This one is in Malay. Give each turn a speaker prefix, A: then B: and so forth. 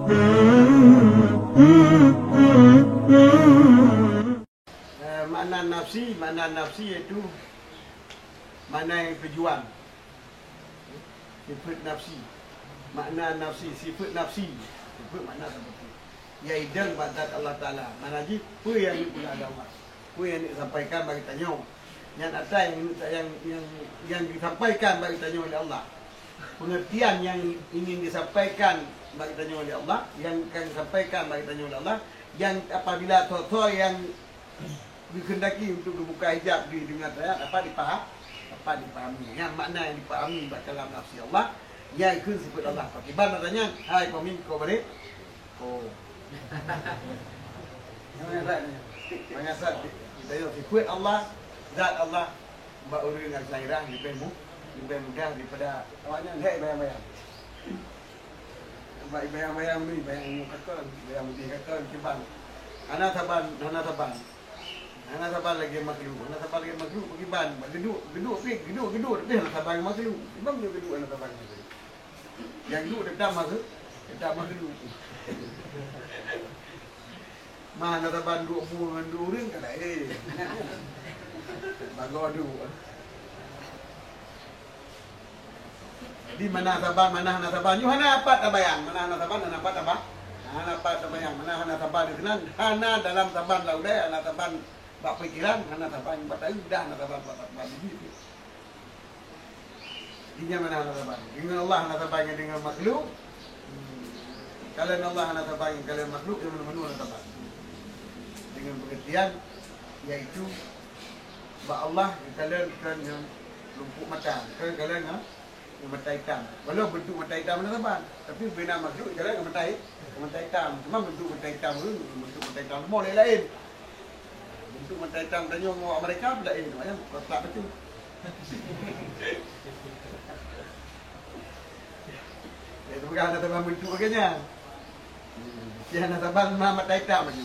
A: Makna nafsi iaitu makna yang berjuang. Sifat nafsi. Makna nafsi, sifat nafsi. Sifat makna seperti yaidan badat Allah Ta'ala. Mana ji, apa yang pula ada Allah. Apa yang disampaikan bagi tanya. Yang ada yang disampaikan bagi tanya oleh Allah. Pengertian yang ingin disampaikan bagi tanya oleh Allah, yang akan disampaikan bagi tanya oleh Allah, yang apabila totoh yang dikehendaki untuk membuka hijab di dengar saya dapat dipahami. Yang makna yang dipahami dalam nafsi Allah, iaitu sifat Allah. Bagaimana tanya? Hai pemin kau balik. Oh. Banyak saat kita sifat Allah, zat Allah, mbak urus dengan kelahiran lebih mudah daripada awaknya. Hei bayang-bayang. Baik bayang-bayang ni, bayang kakak, bayang mudi kakak cebang. Anak saban lagi makhluk. Anak saban lagi makhluk pergi ban. Geduk dia anak saban makhluk. Memang dia geduk anak saban makhluk. Yang duduk dekat makhluk. Mana saban duduk dengan duduk orang kan bagus duduk. Di mana saban you hana apa tabayang mana hana saban hana apa tabah hana apa tabayang mana hana saban dikenal hana dalam saban laudai hana saban bak pikiran hana saban batai dah hana saban bak begitu dinya mana hana saban dengan Allah hana saban dengan makhluk kalian Allah hana saban kalian makhluk yang mana hana saban dengan pengertian yaitu bak Allah kalian kan yang lumpuh mata kalian mata hitam. Walau bentuk mata hitam mana saban. Tapi bina makhluk jalan ke mata hitam. Cuma bentuk mata hitam tu, bentuk mata hitam tu boleh lain. Bentuk mata hitam tanya orang mereka pula lain. Macam kotak betul. Itu bukan ada saban bentuk bagainya. Dia ada saban mata hitam macam.